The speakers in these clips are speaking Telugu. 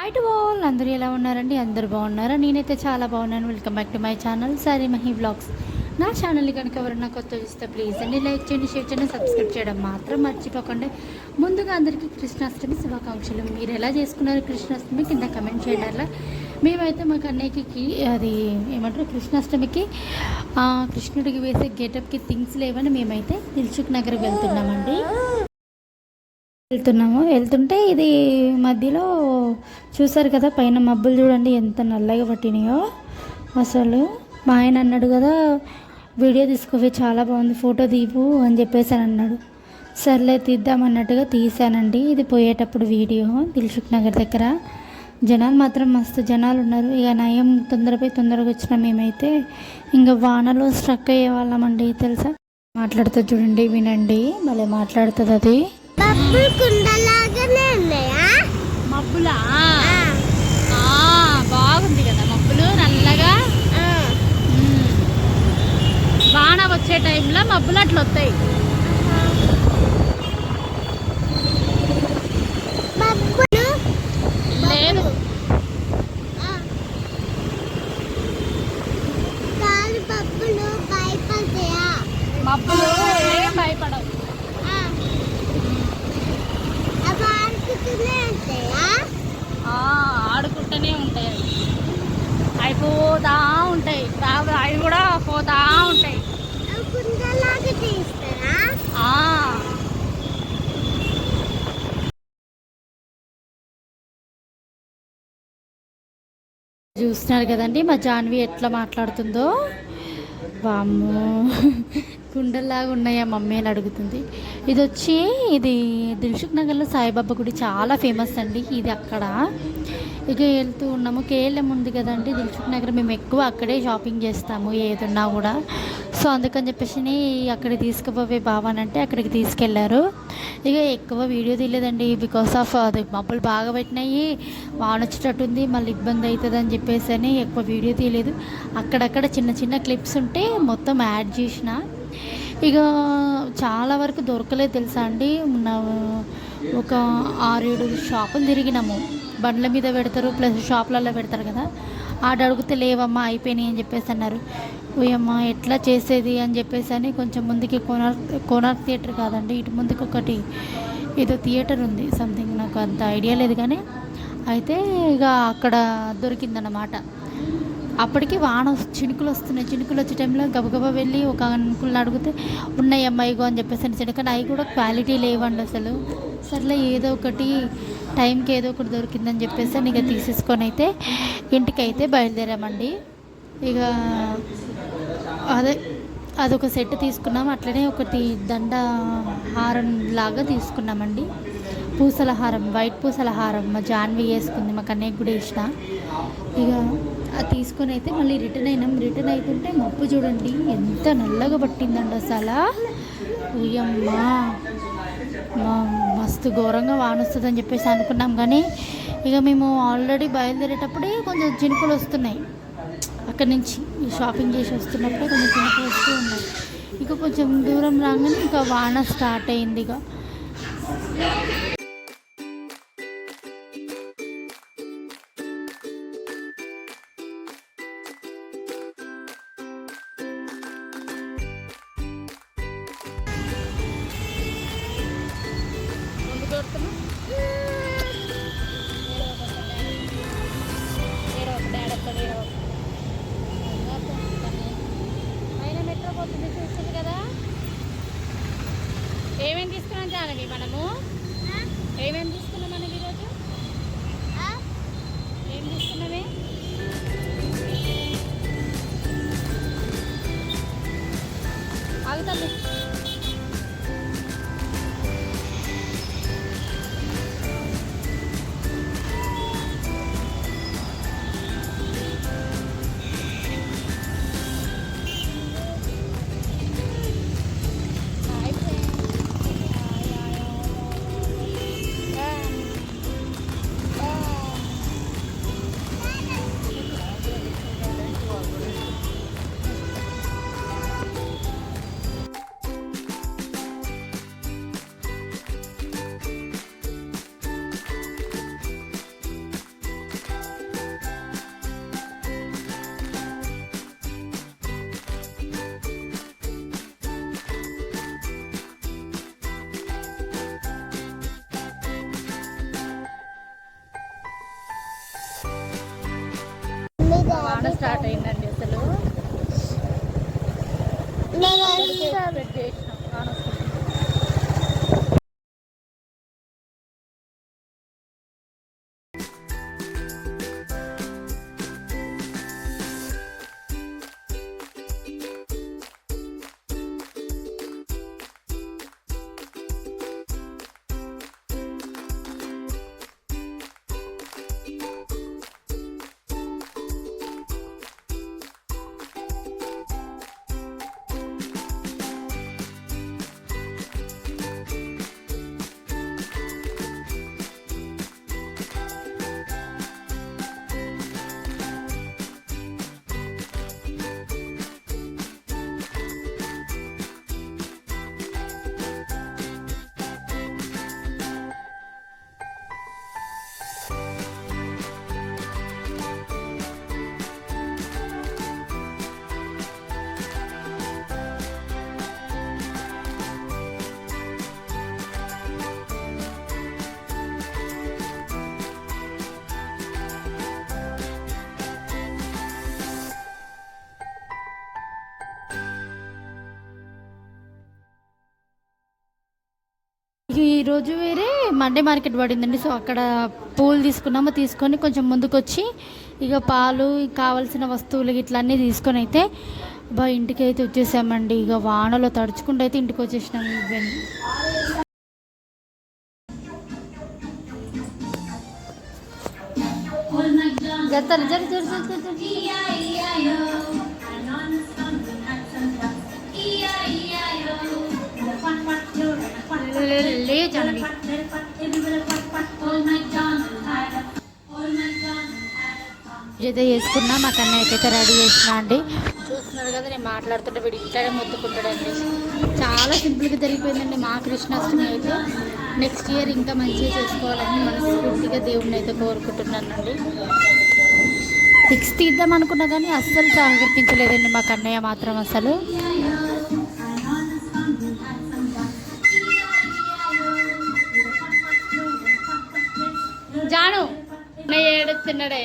హాయ్ టు ఆల్, అందరూ ఎలా ఉన్నారండి? అందరూ బాగున్నారా? నేనైతే చాలా బాగున్నాను. Welcome back to my channel sorry Mahi vlogs. నా ఛానల్ని కనుక ఎవరన్నా కొత్త చూస్తే ప్లీజ్ అండి లైక్ చేయండి, షేర్ చేయండి, సబ్స్క్రైబ్ చేయడం మాత్రం మర్చిపోకండి. ముందుగా అందరికీ కృష్ణాష్టమి శుభాకాంక్షలు. మీరు ఎలా చేసుకున్నారు కృష్ణాష్టమి కింద కమెంట్ చేయడం వల్ల. మేమైతే మాకు అన్నయ్యకి అది ఏమంటారు కృష్ణాష్టమికి కృష్ణుడికి వేసే గెటప్కి థింగ్స్ లేవని మేమైతే దిల్సుఖ్ నగర్ వెళ్తుంటే ఇది మధ్యలో చూసారు కదా, పైన మబ్బులు చూడండి ఎంత నల్లగా పట్టినాయో. అసలు మా ఆయన అన్నాడు కదా, వీడియో తీసుకోవే చాలా బాగుంది, ఫోటో తీపు అని చెప్పేసి అన్నాడు. సర్లే తీద్దామన్నట్టుగా తీసానండి. ఇది పోయేటప్పుడు వీడియో దిల్సుఖ్ నగర్ దగ్గర. జనాలు మాత్రం మస్తు జనాలు ఉన్నారు. ఇక నయం తొందరగా వచ్చిన మేమైతే ఇంకా వానలో స్ట్రక్ అయ్యే వాళ్ళమండి తెలుసా. మాట్లాడుతుంది చూడండి, వినండి, భలే మాట్లాడుతుంది అది. మబ్బులా బాగుంది కదా, మబ్బులు నల్లగా. వాన వచ్చే టైంలో మబ్బులు అట్లా వస్తాయి. లేదు మబ్బులు ఏం భయపడవు. ఆడుకుంటూనే ఉంటాయి, అవి పోతా ఉంటాయి, అవి కూడా పోతా ఉంటాయి. చూస్తున్నారు కదండి మా జాన్వి ఎట్లా మాట్లాడుతుందో. వామ్మో, కుండల్లాగా ఉన్నాయా మమ్మీ అని అడుగుతుంది. ఇది దిల్సుఖ్ నగర్లో సాయిబాబా గుడి చాలా ఫేమస్ అండి. ఇది అక్కడ ఇక వెళ్తూ ఉన్నాము. కేఎల్ఎం ఉంది కదండి దిల్సుఖ్ నగర్, మేము ఎక్కువ అక్కడే షాపింగ్ చేస్తాము ఏదున్నా కూడా. సో అందుకని చెప్పేసి అక్కడికి తీసుకుపోవే బావానంటే అక్కడికి తీసుకెళ్లారు. ఇక ఎక్కువ వీడియో తీయలేదండి, బికాస్ ఆఫ్ అది మబ్బులు బాగా పెట్టినాయి, వాన వచ్చేటట్టుంది, మళ్ళీ ఇబ్బంది అవుతుంది అని చెప్పేసి అని ఎక్కువ వీడియో తీయలేదు. అక్కడక్కడ చిన్న చిన్న క్లిప్స్ ఉంటే మొత్తం యాడ్ చేసిన. ఇక చాలా వరకు దొరకలేదు తెలుసా అండి. ఒక 6-7 షాపులు తిరిగినాము. బండ్ల మీద పెడతారు ప్లస్ షాపులలో పెడతారు కదా, అడిగితే లేవమ్మా అయిపోయినాయి అని చెప్పేసి అన్నారు. ఓయమ్మ ఎట్లా చేసేది అని చెప్పేసి అని కొంచెం ముందుకి కోనార్క్ థియేటర్ కాదండి, ఇటు ముందుకు ఒకటి ఏదో థియేటర్ ఉంది సంథింగ్, నాకు అంత ఐడియా లేదు కానీ అయితే ఇక అక్కడ దొరికిందన్నమాట. అప్పటికి వాన చినుకులు వస్తున్నాయి. చినుకులు వచ్చే టైంలో గబగబా వెళ్ళి ఒక అంకుల్ని అడిగితే ఉన్నాయి అమ్మాయిగో అని చెప్పేసి అని, కానీ అవి కూడా క్వాలిటీ లేవండి అసలు. సర్లే ఏదో ఒకటి టైంకి ఏదో ఒకటి దొరికిందని చెప్పేసి ఇక తీసేసుకొని అయితే ఇంటికైతే బయలుదేరామండి. ఇక అదొక సెట్ తీసుకున్నాం. అట్లనే ఒకటి దండ హారం లాగా తీసుకున్నామండి, పూసల హారం, వైట్ పూసల హారం మా జాన్వి వేసుకుంది, మా కన్నయ్య కూడా వేసిన. ఇక అది తీసుకొని అయితే మళ్ళీ రిటర్న్ అయినాం. రిటర్న్ అవుతుంటే మబ్బు చూడండి ఎంత నల్లగా పట్టిందండి అసలు. ఉయ్యమ్మా, మస్తు ఘోరంగా వాన వస్తుందని చెప్పేసి అనుకున్నాం. కానీ ఇక మేము ఆల్రెడీ బయలుదేరేటప్పుడే కొంచెం చినుకులు వస్తున్నాయి. అక్కడి నుంచి షాపింగ్ చేసి వస్తున్నప్పుడే కొంచెం చినుకులు వస్తూ ఉన్నాయి. ఇక కొంచెం దూరం రాగానే ఇక వాన స్టార్ట్ అయింది. ఇక ఏమేమి తీసుకున్నాం జానవి మనము? వాన స్టార్ట్ అయిందండి అసలు. ఎక్స్పెక్ట్ చేసినాం వాన వస్తుంది. ఈరోజు వేరే మండే మార్కెట్ పడిందండి. సో అక్కడ పూలు తీసుకొని కొంచెం ముందుకు వచ్చి ఇక పాలు కావాల్సిన వస్తువులు ఇట్లా అన్నీ తీసుకొని అయితే ఇంటికి అయితే వచ్చేసామండి. ఇక వానలో తడుచుకుంటూ అయితే ఇంటికి వచ్చేసినాము. జర జర జర జానవి ఏదైతే చేసుకున్నా మా కన్నయ్యకి అయితే రెడీ చేసినా అండి. చూస్తున్నారు కదా, నేను మాట్లాడుతుంటే వీడు ఇట్లానే మొత్తుకుంటాడండి. చాలా సింపుల్గా జరిగిపోయిందండి మా కృష్ణాష్టమి అయితే. నెక్స్ట్ ఇయర్ ఇంకా మంచిగా చేసుకోవాలని మనస్ఫూర్తిగా దేవుడిని అయితే కోరుకుంటున్నానండి. 6th ఇద్దాం అనుకున్నా కానీ అస్సలు సహకరించలేదండి మా కన్నయ్య మాత్రం అసలు. జాను నేను ఏడుస్తున్నాడే.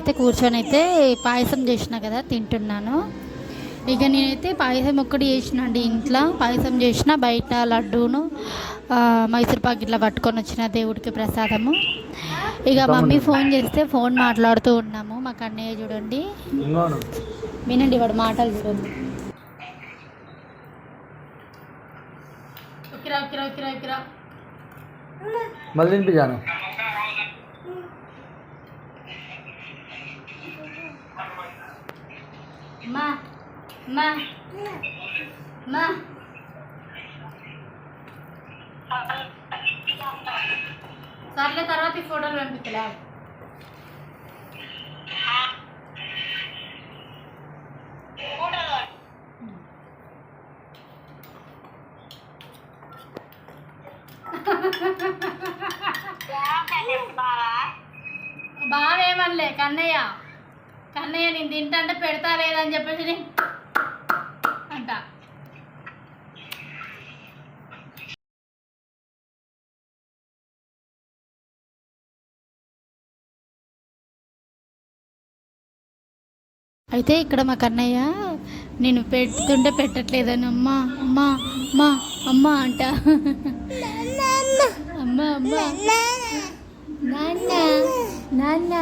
అయితే కూర్చొని అయితే పాయసం చేసిన కదా తింటున్నాను. ఇక నేనైతే పాయసం ఒక్కటి చేసిన అండి, ఇంట్లో పాయసం చేసిన, బయట లడ్డూను మైసూర్పాకు ఇట్లా పట్టుకొని వచ్చిన దేవుడికి ప్రసాదము. ఇక మమ్మీ ఫోన్ చేస్తే ఫోన్ మాట్లాడుతూ ఉన్నాము. మా కన్నయ్య చూడండి, వినండి వాడు మాటలు చూడండి. మళ్ళీ తినిపించాను. మా మా మా సర్లే తర్వాత ఈ ఫోటోలు పంపించలే. బావేమనలే కన్నయ్య, కన్నయ్య నేను తింటా అంటే పెడతా లేదని చెప్పేసి అంట. అయితే ఇక్కడ మా కన్నయ్య నేను పెడుతుంటే పెట్టట్లేదని అమ్మ అమ్మ అమ్మ అమ్మ అంట. అమ్మ అమ్మ నాన్న నాన్న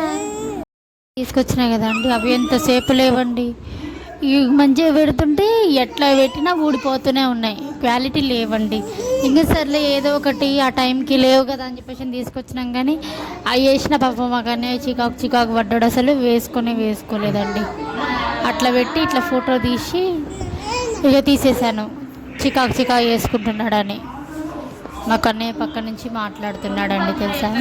తీసుకొచ్చినాయి కదండి, అవి ఎంతసేపు లేవండి. ఇవి మంచిగా పెడుతుంటే ఎట్లా పెట్టినా ఊడిపోతూనే ఉన్నాయి, క్వాలిటీ లేవండి. ఇంకా సర్లే ఏదో ఒకటి ఆ టైంకి లేవు కదా అని చెప్పేసి తీసుకొచ్చినాం. కానీ అవి వేసిన పాపం మా కన్నయ్య చికాకు చికాకు పడ్డాడు, అసలు వేసుకోలేదండి. అట్లా పెట్టి ఇట్లా ఫోటో తీసి ఇక తీసేసాను, చికాకు చికాకు వేసుకుంటున్నాడని. మా కన్నయ్య పక్క నుంచి మాట్లాడుతున్నాడండి తెలుసా.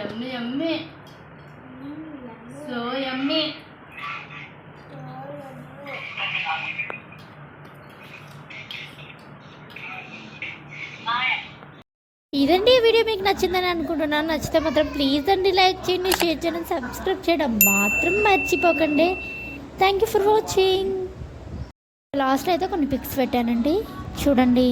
యమ్మీ యమ్మీ, సో యమ్మీ. ఇదండి ఈ వీడియో మీకు నచ్చిందని అనుకుంటున్నాను. నచ్చితే మాత్రం ప్లీజ్ అండి లైక్ చేయండి, షేర్ చేయండి, సబ్స్క్రైబ్ చేయడం మాత్రం మర్చిపోకండి. Thank you for watching. లాస్ట్లో అయితే కొన్ని పిక్స్ పెట్టానండి చూడండి.